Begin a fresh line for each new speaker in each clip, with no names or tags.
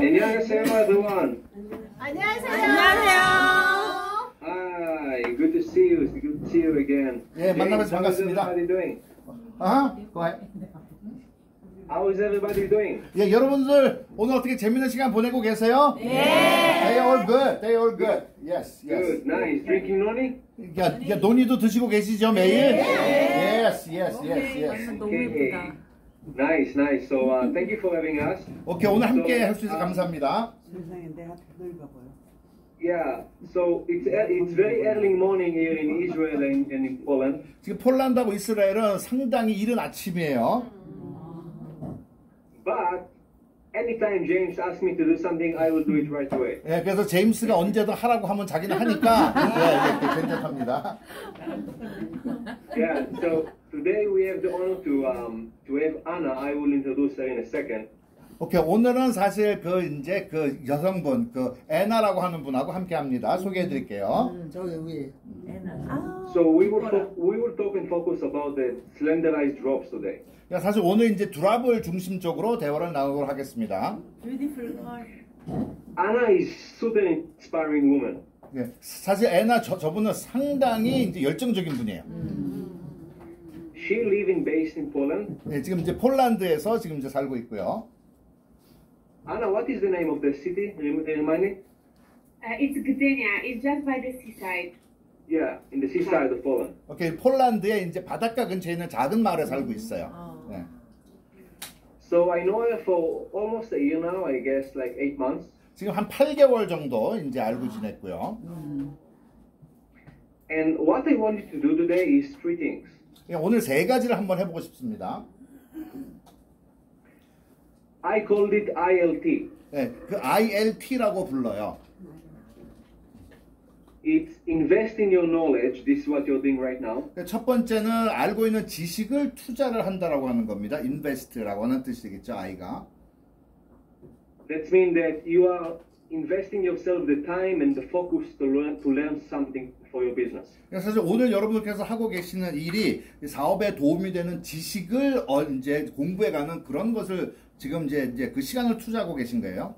안녕하세요, everyone.
안녕하세요.
Hi, good to see you. Good to see you again.
예, 만나서 반갑습니다.
How's everybody doing? How is everybody doing?
예, 여러분들 오늘 어떻게 재밌는 시간 보내고 계세요?
네.
They all good. They all good. Yes, yes.
Good, nice. Drinking noni?
야, 논이도 드시고 계시죠, 매일? Yes, yes, yes, yes.
너무 예쁘다.
Nice, nice. So, thank you for having us.
오케이, 오늘 함께 할 수 있어서 감사합니다.
세상에 내가 늙어 보여.
Yeah, so it's very early morning here in Israel and in Poland.
지금 폴란드하고 이스라엘은 상당히 이른 아침이에요.
But anytime James asks me to do something, I will do it right away.
예, 그래서 제임스가 언제든 하라고 하면 자기는 하니까 예, 괜찮답니다.
Yeah, so today we have the honor to have Anna. I will introduce her in a second.
오케이, 오늘은 사실 이제 여성분 애나라고 하는 분하고 함께 합니다. 소개해 드릴게요.
저기 위에.
So we will talk and focus about the slenderized drops today.
사실 오늘 이제 드랍을 중심적으로 대화를 나누도록 하겠습니다.
Anna is super inspiring woman.
예, 사실 애나 저분은 상당히 이제 열정적인 분이에요.
She living based in Poland.
예, 지금 이제 폴란드에서 지금 이제 살고 있고요.
Anna, what is the name of the city? Remind me.
It's Gdynia. It's just by the seaside.
Yeah, in the seaside of Poland.
오케이, 폴란드의 이제 바닷가 근처에 있는 작은 마을에 살고 있어요. 예.
So I know her for almost a year now. I guess like 8 months.
지금 한 8개월 정도 이제 알고 지냈고요.
And what I wanted to do today is 3 things.
예, 오늘 3가지를 한번 해보고 싶습니다.
I called it ILT.
예, 그 ILT라고 불러요.
It's invest in your knowledge. This is what you're doing right now.
첫 번째는 알고 있는 지식을 투자를 한다라고 하는 겁니다. invest라고 하는 뜻이겠죠, I가.
That means that you are investing yourself the time and the focus to learn something for your business.
사실 오늘 여러분들께서 하고 계시는 일이 사업에 도움이 되는 지식을 이제 공부해가는 그런 것을 지금 이제 그 시간을 투자하고 계신 거예요.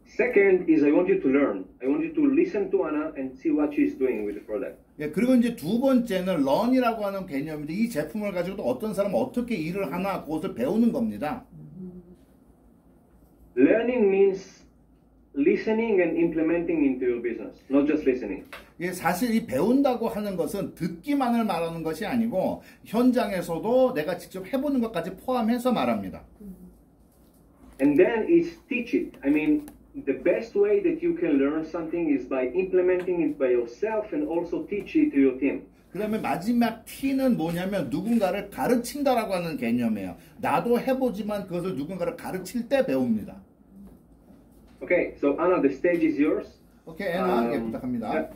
Second is I want you to learn. I want you to listen to Anna and see what she's doing with the product.
예, 그리고 이제 두 번째는 learn이라고 하는 개념인데 이 제품을 가지고 또 어떤 사람은 어떻게 일을 하나 그것을 배우는 겁니다.
Learning means listening and implementing into your business, not just listening.
예, 사실 이 배운다고 하는 것은 듣기만을 말하는 것이 아니고 현장에서도 내가 직접 해보는 것까지 포함해서 말합니다.
And then is teach it. I mean, the best way that you can learn something is by implementing it by yourself and also teach it to your team.
그 다음에 마지막 T는 뭐냐면 누군가를 가르친다라고 하는 개념이에요. 나도 해보지만 그것을 누군가를 가르칠 때 배웁니다.
Okay, so Anna, the stage is yours.
오케이, 애나, 예, 부탁합니다.
Yeah.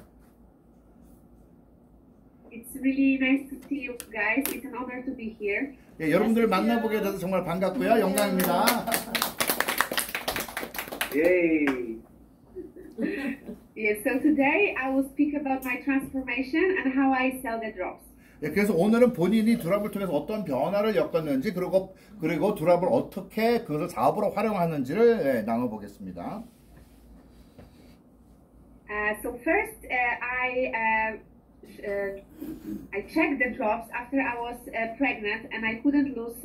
It's really nice to see you guys. It's an honor to be here.
예, 여러분들 만나보게 돼서 정말 반갑고요. 영광입니다.
Yay!
Yeah, so today I will speak about my transformation and how I sell the drops.
예, 그래서 오늘은 본인이 드랍을 통해서 어떤 변화를 겪었는지 그리고 드랍을 어떻게 그것을 사업으로 활용하는지를 예, 나눠보겠습니다.
So first, I checked the drops after I was pregnant, and I couldn't lose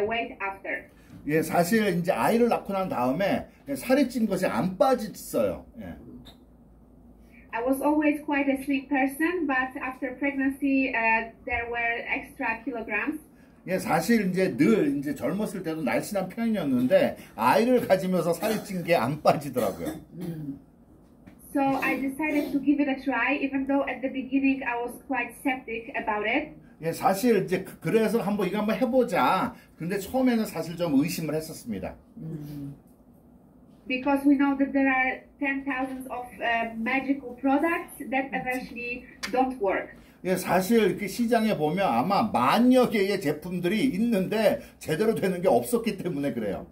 weight after.
예, 사실 이제 아이를 낳고 난 다음에 살이 찐 것이 안 빠졌어요. 예.
I was always quite a slim person, but after pregnancy, there were extra kilograms.
예, 사실 늘 젊었을 때도 날씬한 편이었는데 아이를 가지면서 살이 찐 게 안 빠지더라고요.
So I decided to give it a try, even though at the beginning I was quite skeptic about it.
예, 사실 그래서 이거 한번 해보자. 근데 처음에는 사실 좀 의심을 했었습니다.
Because we know that there are 10,000s of magical products that eventually don't work.
예, 사실 그 시장에 보면 아마 만여 개의 제품들이 있는데 제대로 되는 게 없었기 때문에 그래요.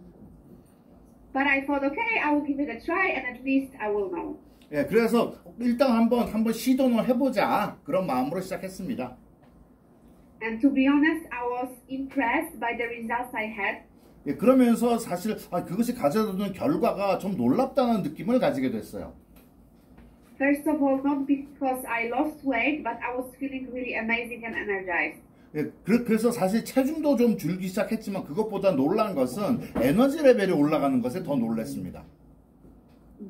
But I thought, okay, I will give it a try, and at least I will know.
예, 그래서 일단 한번 시도는 해보자 그런 마음으로 시작했습니다.
And to be honest, I was impressed by the results I had.
예, 그러면서 사실 그것이 가져다주는 결과가 좀 놀랍다는 느낌을 가지게 됐어요.
First of all, not because I lost weight, but I was feeling really amazing and energized.
예, 그래서 사실 체중도 좀 줄기 시작했지만 그것보다 놀란 것은 에너지 레벨이 올라가는 것에 더 놀랐습니다.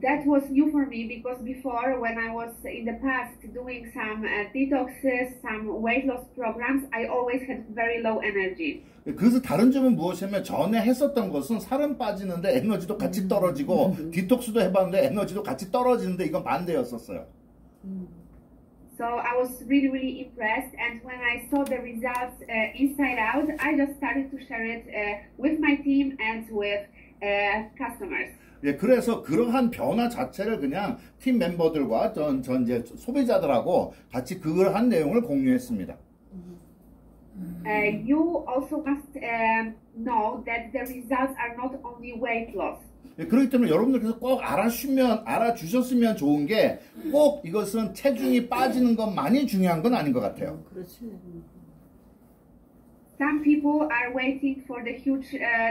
That was new for me because before, when I was in the past doing some detoxes, some weight loss programs, I always had very low energy.
그래서 다른 점은 무엇이냐면 전에 했었던 것은 살은 빠지는데 에너지도 같이 떨어지고 디톡스도 해봤는데 에너지도 같이 떨어지는데 이건 반대였었어요.
So I was really, really impressed, and when I saw the results inside out, I just started to share it with my team and with customers.
예, 그래서 그러한 변화 자체를 그냥 팀 멤버들과 전 이제 소비자들하고 같이 그러한 내용을 공유했습니다.
You also must know that the results are not only weight loss.
예, 그렇기 때문에 여러분들께서 꼭 알아주셨으면 좋은 게 꼭 이것은 체중이 빠지는 것만이 중요한 건 아닌 것 같아요.
그렇지.
Some people are waiting for the huge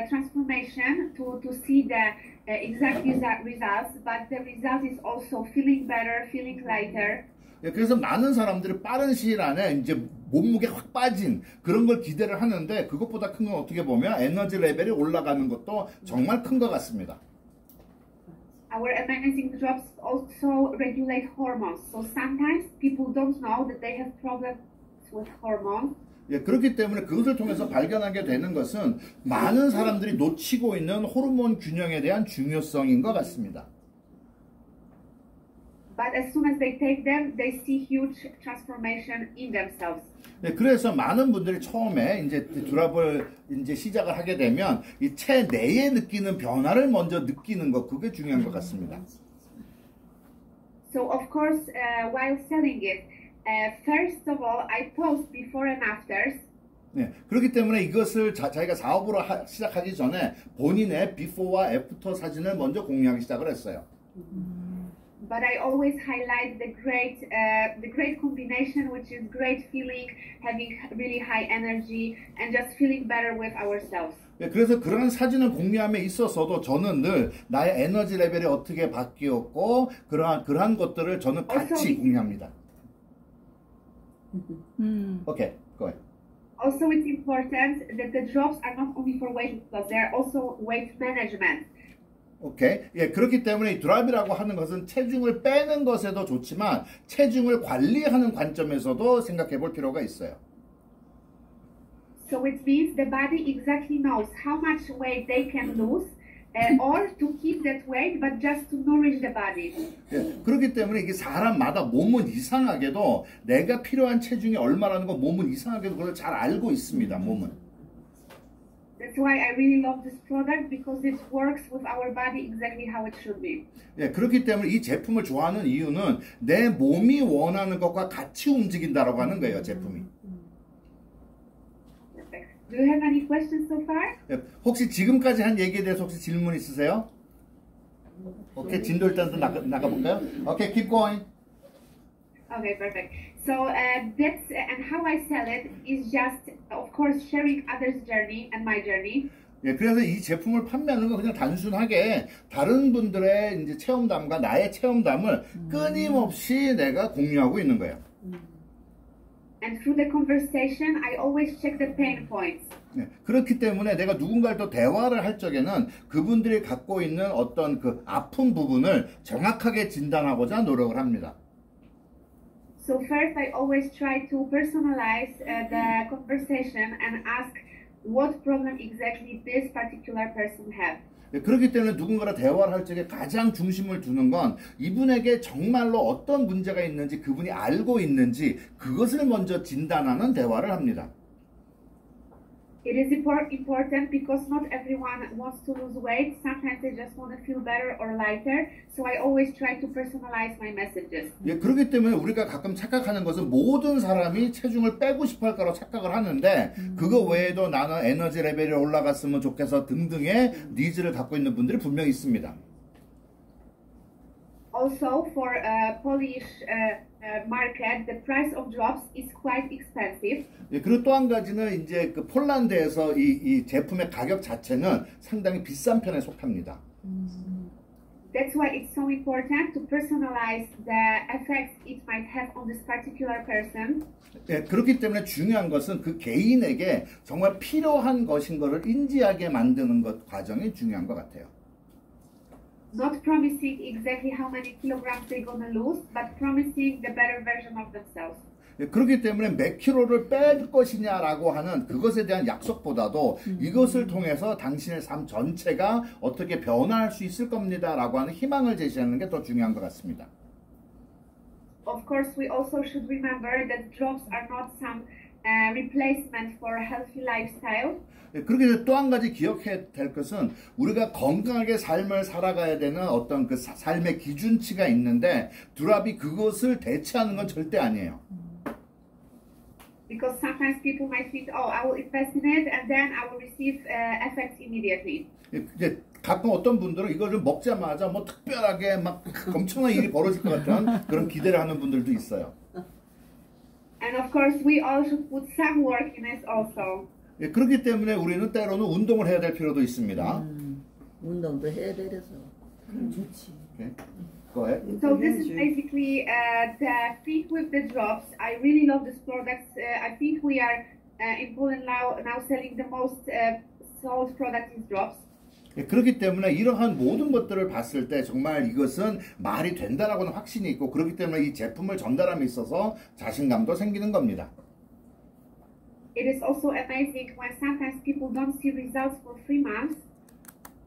transformation to see the exact results, but the result is also feeling better, feeling lighter.
예, 그래서 많은 사람들이 빠른 시일 안에 이제 몸무게 확 빠진 그런 걸 기대를 하는데 그것보다 큰 건 어떻게 보면 에너지 레벨이 올라가는 것도 정말 큰 것 같습니다.
Our amazing drops also regulate hormones. So sometimes people don't know that they have problems with hormones.
예, 그렇기 때문에 그것을 통해서 발견하게 되는 것은 많은 사람들이 놓치고 있는 호르몬 균형에 대한 중요성인 것 같습니다.
But as soon as they take them, they see huge transformation in themselves.
네, 그래서 많은 분들이 처음에 이제 드랍을 이제 시작을 하게 되면 이 체내에 느끼는 변화를 먼저 느끼는 것, 그게 중요한 것 같습니다.
So of course, while selling it, first of all, I post before and afters.
네, 그렇기 때문에 이것을 자기가 사업으로 시작하기 전에 본인의 before와 after 사진을 먼저 공유하기 시작을 했어요.
But I always highlight the great combination, which is great feeling, having really high energy, and just feeling better with ourselves.
네, 그래서 그러한 사진을 공유함에 있어서도 저는 늘 나의 에너지 레벨이 어떻게 바뀌었고 그러한 것들을 저는 같이 공유합니다. Okay, go ahead.
Also, it's important that the drops are not only for weight loss; they are also weight management.
오케이. 예, 그렇기 때문에 이 드랍이라고 하는 것은 체중을 빼는 것에도 좋지만 체중을 관리하는 관점에서도 생각해 볼 필요가 있어요.
So it means the body exactly knows how much weight they can lose or to keep that weight, but just to nourish the body.
예, 그렇기 때문에 이게 사람마다 몸은 이상하게도 내가 필요한 체중이 얼마라는 거 몸은 이상하게도 그걸 잘 알고 있습니다. 몸은.
That's why I really love this product because it works with our body exactly how it should be.
예, 그렇기 때문에 이 제품을 좋아하는 이유는 내 몸이 원하는 것과 같이 움직인다라고 하는 거예요, 제품이.
Perfect. Do you have any questions so far?
예, 혹시 지금까지 한 얘기에 대해서 혹시 질문 있으세요? 오케이, 진도 일단 나가볼까요? 오케이, keep going.
Okay, perfect. So that's and how I sell it is just, of course, sharing others' journey and my journey.
예, 그래서 이 제품을 판매하는 건 그냥 단순하게 다른 분들의 이제 체험담과 나의 체험담을 끊임없이 내가 공유하고 있는 거예요.
And through the conversation, I always check the pain points.
예, 그렇기 때문에 내가 누군가를 또 대화를 할 적에는 그분들이 갖고 있는 어떤 그 아픈 부분을 정확하게 진단하고자 노력을 합니다.
So first, I always try to personalize the conversation and ask what problem exactly this particular person had.
예, 그렇기 때문에 누군가랑 대화를 할 적에 가장 중심을 두는 건 이분에게 정말로 어떤 문제가 있는지 그분이 알고 있는지 그것을 먼저 진단하는 대화를 합니다.
It is important because not everyone wants to lose weight. Sometimes they just want to feel better or lighter. So I always try to personalize my messages.
예, 그렇기 때문에 우리가 가끔 착각하는 것은 모든 사람이 체중을 빼고 싶어 할 거라고 착각을 하는데 그거 외에도 나는 에너지 레벨이 올라갔으면 좋겠어 등등의 니즈를 갖고 있는 분들이 분명히 있습니다.
Also for Polish market, the price of drops is quite expensive.
예, 그리고 또 한 가지는 이제 그 폴란드에서 이 제품의 가격 자체는 상당히 비싼 편에 속합니다.
That's why it's so important to personalize the effects it might have on this particular person.
예, 그렇기 때문에 중요한 것은 그 개인에게 정말 필요한 것인 것을 인지하게 만드는 것 과정이 중요한 것 같아요.
Not promising exactly how many kilograms they're gonna lose, but promising the better version of themselves.
예, 그렇기 때문에 몇 킬로를 뺄 것이냐라고 하는 그것에 대한 약속보다도 이것을 통해서 당신의 삶 전체가 어떻게 변화할 수 있을 겁니다라고 하는 희망을 제시하는 게 더 중요한 것 같습니다.
Of course, we also should remember that drops are not some replacement for a healthy lifestyle.
예, 그렇게 또 한 가지 기억해야 될 것은 우리가 건강하게 삶을 살아가야 되는 어떤 그 삶의 기준치가 있는데 드랍이 그것을 대체하는 건 절대 아니에요.
Because sometimes people might think, oh, I will invest in it and then I will receive effects immediately.
예, 이제 가끔 어떤 분들은 이거를 먹자마자 뭐 특별하게 막 엄청난 일이 벌어질 것 같은 그런 기대를 하는 분들도 있어요.
And of course, we all should put some work in it also.
예, 그렇기 때문에 우리는 때로는 운동을 해야 될 필요도 있습니다.
운동도 해야 돼서.
좋지.
Okay. Go ahead.
So this is basically the thing with the drops. I really love these products. I think we are in Poland now selling the most sold product is drops.
예, 그렇기 때문에 이러한 모든 것들을 봤을 때 정말 이것은 말이 된다라고는 확신이 있고 그렇기 때문에 이 제품을 전달함에 있어서 자신감도 생기는 겁니다.
It is also amazing when sometimes people don't see results for 3 months.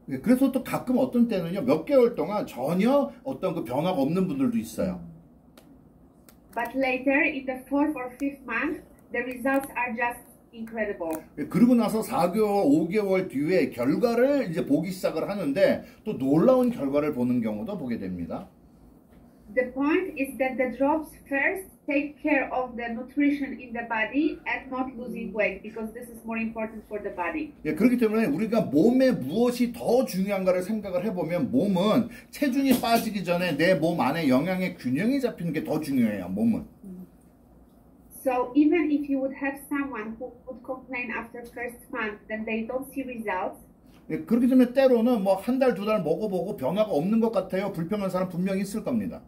예, 그래서 또 가끔 어떤 때는요 몇 개월 동안 전혀 어떤 그 변화가 없는 분들도 있어요.
But later, in the 4th or 5th month, the results are just incredible.
예, 그러고 나서 4개월, 5개월 뒤에 결과를 이제 보기 시작을 하는데 또 놀라운 결과를 보는 경우도 보게 됩니다.
The point is that the drops first take care of the nutrition in the body and not losing weight because this is more important for the body.
예, 그렇기 때문에 우리가 몸에 무엇이 더 중요한가를 생각을 해보면 몸은 체중이 빠지기 전에 내 몸 안에 영양의 균형이 잡히는 게 더 중요해요. 몸은.
So even if you would have someone who would complain after first month that they don't see results,
예, 그렇기 때문에 때로는 뭐 한 달, 두 달 먹어보고 변화가 없는 것 같아요. 불평한 사람 분명히 있을 겁니다.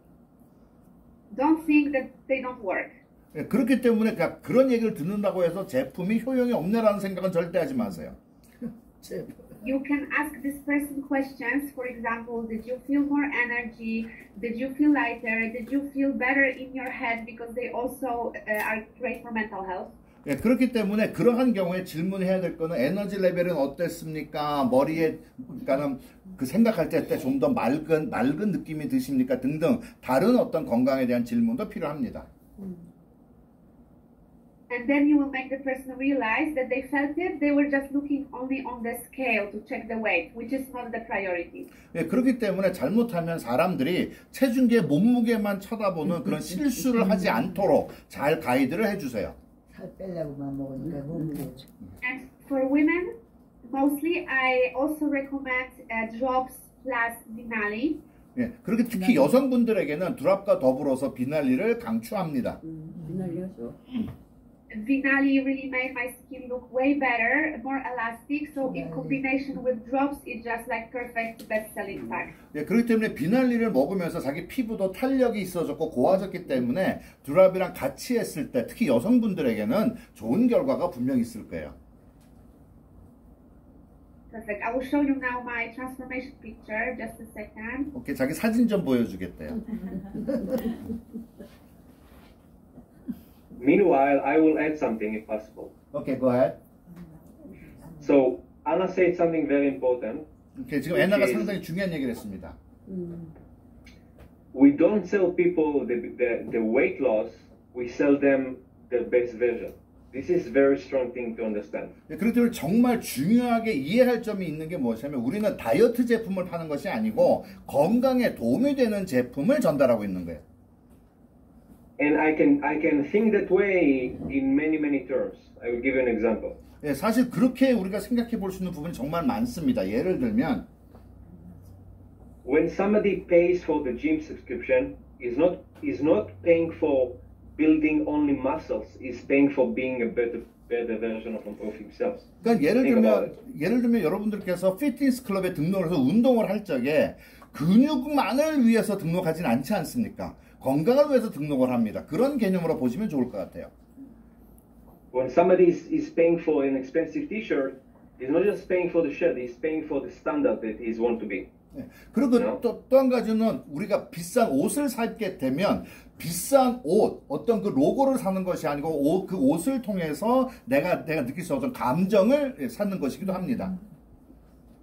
don't think that they don't work.
예, 그렇기 때문에 그런 얘기를 듣는다고 해서 제품이 효용이 없네라는 생각은 절대 하지 마세요.
You can ask this person questions. For example, did you feel more energy? Did you feel lighter? Did you feel better in your head? Because they also are great for mental health.
예, 그렇기 때문에 그러한 경우에 질문해야 될 거는 에너지 레벨은 어땠습니까? 머리에 그러니까는 그 생각할 때 좀 더 맑은 느낌이 드십니까? 등등 다른 어떤 건강에 대한 질문도 필요합니다.
And then you will make the person realize that they felt it. They were just looking only on the scale to check the weight, which is not the priority.
예, 그렇기 때문에 잘못하면 사람들이 체중계 몸무게만 쳐다보는 그런 실수를 하지 않도록 잘 가이드를 해주세요.
살 빼려고만 먹으니까 몸무게.
And for women, mostly I also recommend drops plus Vinali.
예, 그렇게 특히 여성분들에게는 드랍과 더불어서 비날리를 강추합니다.
비날리하죠.
Vinali really made my skin look way better, more elastic. So in combination with drops, it's just like perfect best-selling pack.
예, 그렇기 때문에 비날리를 먹으면서 자기 피부도 탄력이 있어졌고 고와졌기 때문에 드랍이랑 같이 했을 때 특히 여성분들에게는 좋은 결과가 분명히 있을 거예요.
Perfect. I will show you now my transformation picture. Just a second.
오케이, 자기 사진 좀 보여주겠대요.
Meanwhile, I will add something if possible.
오케이, go ahead.
So Anna said something very important.
오케이, 지금 애나가 상당히 중요한 얘기를 했습니다.
We don't sell people the weight loss. We sell them the best version. This is very strong thing to understand.
예, 그렇기 때문에 정말 중요하게 이해할 점이 있는 게 무엇이냐면 우리는 다이어트 제품을 파는 것이 아니고 건강에 도움이 되는 제품을 전달하고 있는 거예요.
And I can think that way in many terms. I will give you an example.
예, 사실 그렇게 우리가 생각해 볼 수 있는 부분이 정말 많습니다. 예를 들면
When somebody pays for the gym subscription, is not paying for building only muscles. Is paying for being a better version of himself.
그러니까 예를 들면 여러분들께서 피트니스 클럽에 등록을 해서 운동을 할 적에 근육만을 위해서 등록하진 않지 않습니까? 건강을 위해서 등록을 합니다. 그런 개념으로 보시면 좋을 것 같아요.
When somebody is paying for an expensive T-shirt, he's not just paying for the shirt, he's paying for the standard that he want to be.
네. 그리고 또 한 가지는 우리가 비싼 옷을 사게 되면 비싼 옷, 어떤 그 로고를 사는 것이 아니고 그 옷을 통해서 내가 느낄 수 없는 감정을 사는 것이기도 합니다.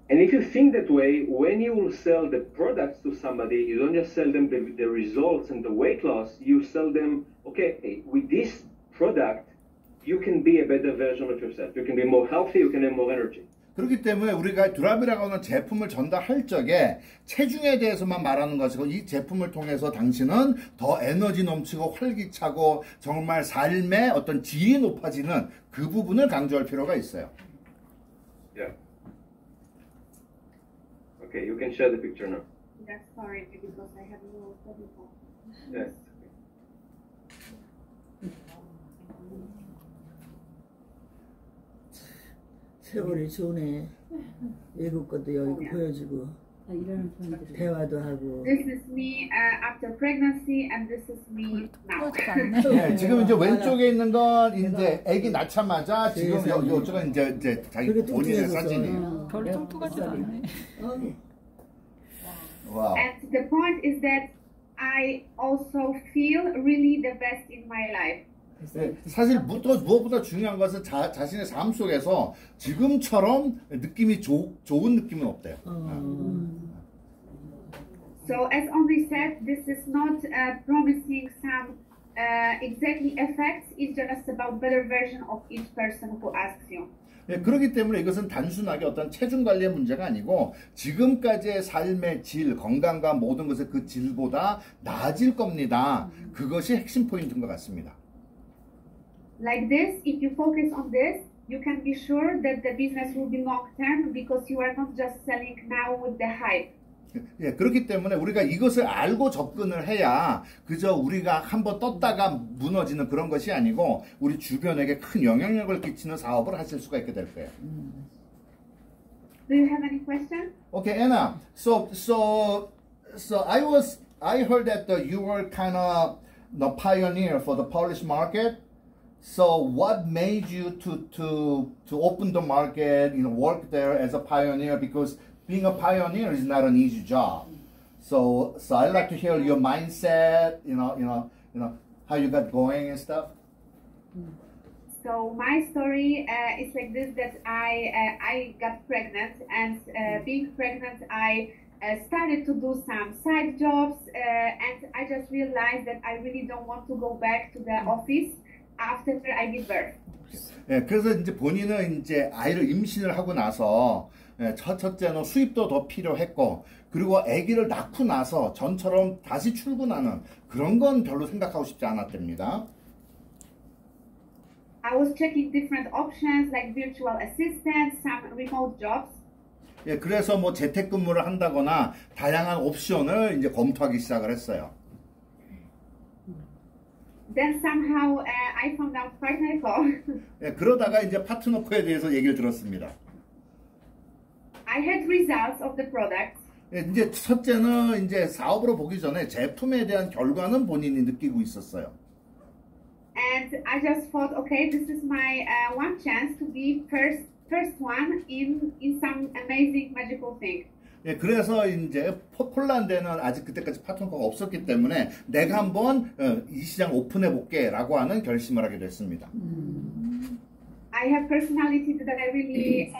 And if you think that way, when you will sell the products to somebody, you don't just sell them the results and the weight loss, you sell them, okay, with this product, you can be a better version of yourself. You can be more healthy, you can have more energy.
그렇기 때문에 우리가 듀라비라고 하는 제품을 전달할 적에 체중에 대해서만 말하는 것이고 이 제품을 통해서 당신은 더 에너지 넘치고 활기차고 정말 삶의 어떤 질이 높아지는 그 부분을 강조할 필요가 있어요.
Yeah. Okay, you can share the picture now.
Yeah, sorry, because I have no technical.
Yes.
세월이 좋네. 외국 것도 여기 보여주고
이런 분들이
대화도 하고.
This is me after pregnancy, and this is me now.
네, 지금 이제 왼쪽에 있는 건 이제 아기 낳자마자 지금 요쪽은 이제 자기 본인의 사진이에요.
별로 뚱뚱하지도 않네.
와우.
And the point is that I also feel really the best in my life.
네, 사실 무엇보다 중요한 것은 자신의 삶 속에서 지금처럼 느낌이 좋은 느낌은 없대요.
So as Henri said, this is not promising some exactly effects. It's just about better version of each person who asks you.
네, 그렇기 때문에 이것은 단순하게 어떤 체중 관리의 문제가 아니고 지금까지의 삶의 질, 건강과 모든 것의 그 질보다 나아질 겁니다. 그것이 핵심 포인트인 것 같습니다.
Like this, if you focus on this, you can be sure that the business will be long term because you are not just selling now with the hype.
예, 그렇기 때문에 우리가 이것을 알고 접근을 해야 그저 우리가 한번 떴다가 무너지는 그런 것이 아니고 우리 주변에게 큰 영향력을 끼치는 사업을 하실 수가 있게 될 거예요.
Do you have any question?
Okay, Anna. So I heard that you were kind of the pioneer for the Polish market. So what made you to open the market, work there as a pioneer? Because being a pioneer is not an easy job. So I'd like to hear your mindset, how you got going and stuff.
So my story is like this: that I got pregnant, and being pregnant, I started to do some side jobs, and I just realized that I really don't want to go back to the office after I give birth.
예, 그래서 이제 본인은 이제 아이를 임신을 하고 나서 첫째는 수입도 더 필요했고 그리고 아기를 낳고 나서 전처럼 다시 출근하는 그런 건 별로 생각하고 싶지 않았답니다.
I was checking different options like virtual assistant, some remote jobs.
예, 그래서 뭐 재택근무를 한다거나 다양한 옵션을 이제 검토하기 시작을 했어요.
Then somehow I found out PartnerCo.
예, 그러다가 이제 파트너코에 대해서 얘기를 들었습니다.
I had results of the products.
예, 이제 첫째는 이제 사업으로 보기 전에 제품에 대한 결과는 본인이 느끼고 있었어요.
And I just thought, okay, this is my one chance to be first one in some amazing magical thing.
예, 그래서 이제 폴란드에는 아직 그때까지 파트너가 없었기 때문에 내가 한번 이 시장 오픈해 볼게라고 하는 결심을 하게 됐습니다.
I have personality that I really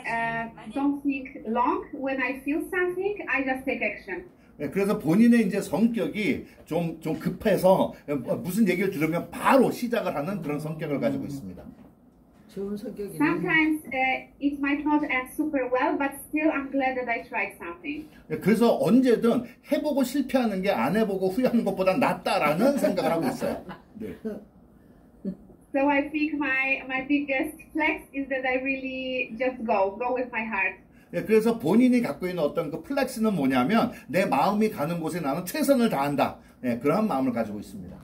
don't think long. When I feel something, I just take action.
예, 그래서 본인의 이제 성격이 좀 급해서 무슨 얘기를 들으면 바로 시작을 하는 그런 성격을 가지고 있습니다.
좋은 성격이네.
Sometimes it might not end super well, but still I'm glad that I tried something.
예, 그래서 언제든 해보고 실패하는 게 안 해보고 후회하는 것보다 낫다라는 생각을 하고 있어요. 네.
So I think my biggest flex is that I really just go with my heart.
예, 그래서 본인이 갖고 있는 어떤 그 플렉스는 뭐냐면 내 마음이 가는 곳에 나는 최선을 다한다. 예, 그러한 마음을 가지고 있습니다.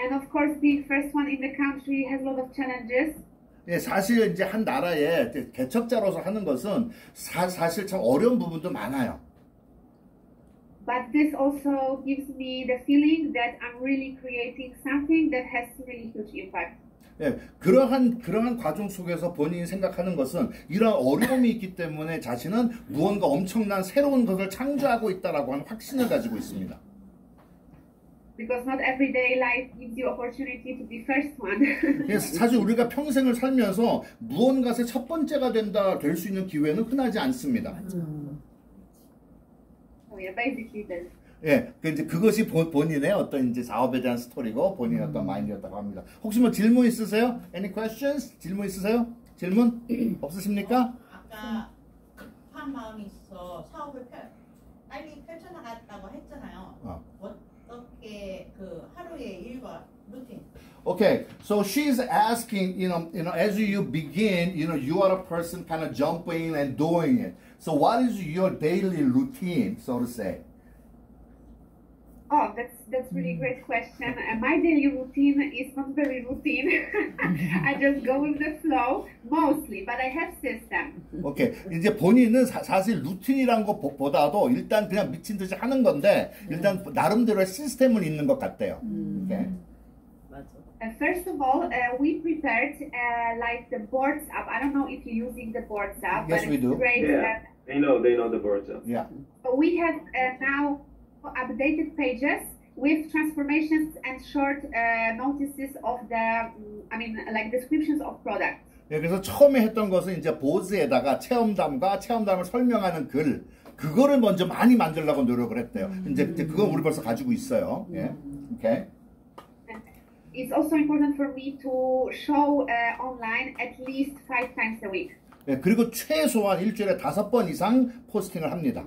And of course, being first one in the country has a lot of challenges.
예, 사실 이제 한 나라의 개척자로서 하는 것은 사실 참 어려운 부분도 많아요.
But this also gives me the feeling that I'm really creating something that has really huge impact.
예, 그러한 과정 속에서 본인이 생각하는 것은 이런 어려움이 있기 때문에 자신은 무언가 엄청난 새로운 것을 창조하고 있다라고 하는 확신을 가지고 있습니다.
Because not everyday life gives you opportunity to be first one.
그래서 사실 우리가 평생을 살면서 무언가의 첫 번째가 될 수 있는 기회는 흔하지 않습니다.
So yeah, basically this.
예, 이제 그것이 본인의 어떤 이제 사업에 대한 스토리고 본인의 어떤 마인드였다고 합니다. 혹시 뭐 질문 있으세요? Any questions? 질문 있으세요? 질문 없으십니까?
아까 급한 마음이 있어 사업을 빨리 펼쳐나갔다고 했잖아요. 어떻게 그 하루의 일과 루틴?
Okay, so she's asking, as you begin, you are a person kind of jumping and doing it. So what is your daily routine, so to say?
Oh, that's really great question. My daily routine is not very routine. I just go with the flow mostly, but I have system.
오케이. 이제 본인은 사실 루틴이란 것보다도 일단 그냥 미친 듯이 하는 건데 일단 나름대로의 시스템은 있는 것 같대요. 오케이.
맞아.
First of all, we prepared like the boards app. I don't know if you're using the boards app,
Yes,
but
we
it's
do.
great.
Yeah, they know the birds.
Yeah.
But we have now updated pages with transformations and short notices of the, like descriptions of products.
예, 그래서 처음에 했던 것은 이제 보드에다가 체험담과 체험담을 설명하는 글, 그거를 먼저 많이 만들려고 노력을 했대요. 이제 그건 우리 벌써 가지고 있어요. 예. 오케이.
It's also important for me to show online at least 5 times a week.
예, 그리고 최소한 일주일에 5번 이상 포스팅을 합니다.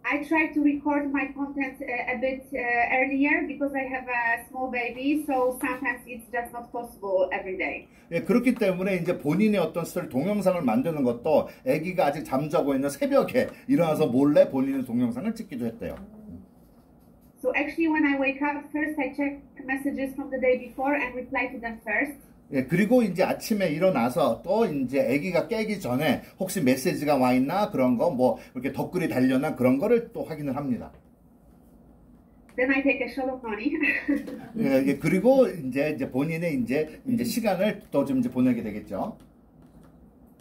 I try to record my content a bit earlier because I have a small baby, so sometimes it's just not possible every day.
예, 그렇기 때문에 이제 본인의 어떤 스토리 동영상을 만드는 것도 아기가 아직 잠자고 있는 새벽에 일어나서 몰래 본인의 동영상을 찍기도 했대요.
So actually when I wake up, first I check messages from the day before and reply to them first.
예, 그리고 이제 아침에 일어나서 또 이제 아기가 깨기 전에 혹시 메시지가 와 있나 그런 거 뭐 이렇게 덧글이 달렸나 그런 거를 또 확인을 합니다.
Then I take a shot of honey.
예, 그리고 이제 본인의 이제 시간을 또 좀 이제 보내게 되겠죠.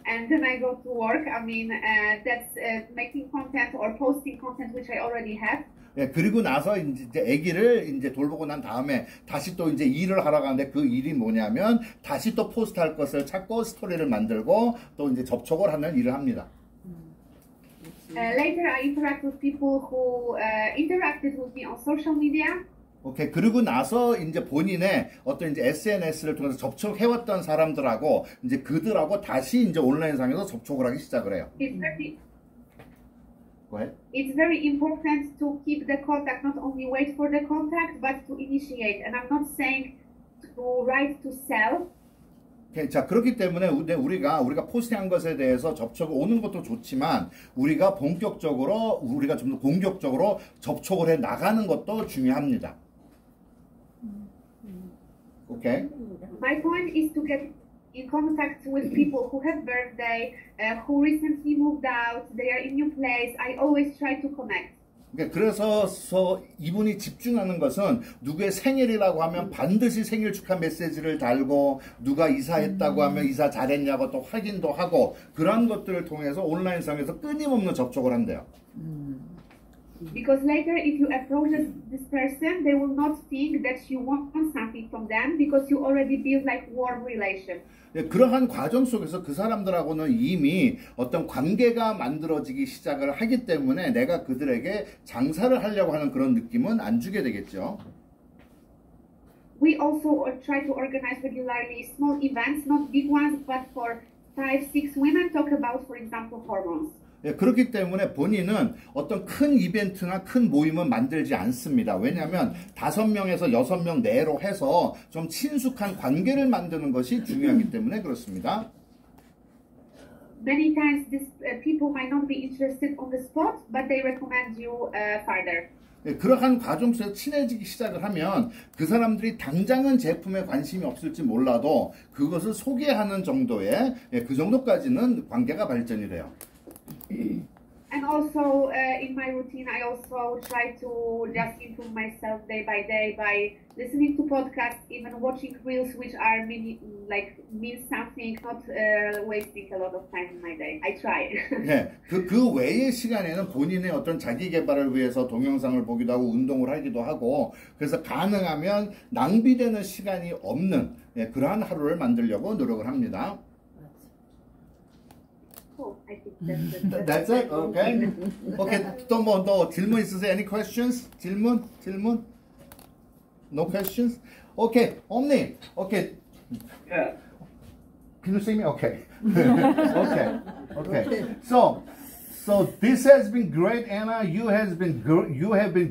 And then I go to work. That's making content or posting content which I already have.
예, 그리고 나서 이제 아기를 이제 돌보고 난 다음에 다시 또 이제 일을 하러 가는데 그 일이 뭐냐면 다시 또 포스트할 것을 찾고 스토리를 만들고 또 이제 접촉을 하는 일을 합니다.
Later I interact with people who interacted with me on social media.
오케이. 그리고 나서 이제 본인의 어떤 이제 SNS를 통해서 접촉해왔던 사람들하고 이제 그들하고 다시 이제 온라인상에서 접촉을 하기 시작을 해요.
It's very important to keep the contact, not only wait for the contact, but to initiate. And I'm not saying to write to sell.
오케이. 자, 그렇기 때문에 우리가 포스팅한 것에 대해서 접촉이 오는 것도 좋지만 우리가 본격적으로 우리가 좀 더 공격적으로 접촉을 해 나가는 것도 중요합니다. 오케이.
My point is to get in contact with people who have birthday, who recently moved out, they are in new place. I always try to connect.
그래서 이분이 집중하는 것은 누구의 생일이라고 하면 반드시 생일 축하 메시지를 달고 누가 이사했다고 하면 이사 잘했냐고 또 확인도 하고 그런 것들을 통해서 온라인상에서 끊임없는 접촉을 한대요.
Because later if you approach this person, they will not think that you want something from them because you already build like warm relation.
예, 그러한 과정 속에서 그 사람들하고는 이미 어떤 관계가 만들어지기 시작을 하기 때문에 내가 그들에게 장사를 하려고 하는 그런 느낌은 안 주게 되겠죠.
We also try to organize regularly small events, not big ones, but for 5, 6 women talk about, for example, hormones.
예, 그렇기 때문에 본인은 어떤 큰 이벤트나 큰 모임은 만들지 않습니다. 왜냐하면 5명에서 6명 내로 해서 좀 친숙한 관계를 만드는 것이 중요하기 때문에 그렇습니다.
many times these people might not be interested on the spot, but they recommend you further.
예, 그러한 과정 속에서 친해지기 시작을 하면 그 사람들이 당장은 제품에 관심이 없을지 몰라도 그것을 소개하는 정도의 예, 그 정도까지는 관계가 발전이 돼요.
And also in my routine, I also try to just improve myself day by listening to podcasts, even watching reels which are mean something, not wasting a lot of time in my day. I try.
예, 그 외의 시간에는 본인의 어떤 자기 개발을 위해서 동영상을 보기도 하고 운동을 하기도 하고 그래서 가능하면 낭비되는 시간이 없는 예, 그러한 하루를 만들려고 노력을 합니다.
I think
That's it? Okay. Okay. 또 뭐 또 질문 있으세요? Any questions? 질문? No questions? Okay. Omni. Okay.
Yeah.
Can you see me? Okay. Okay. So this has been great, Anna. You have been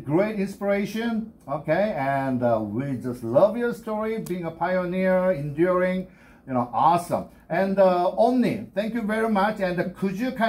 great inspiration. Okay, and we just love your story, being a pioneer, enduring. Awesome. And Omni, thank you very much. And could you kind of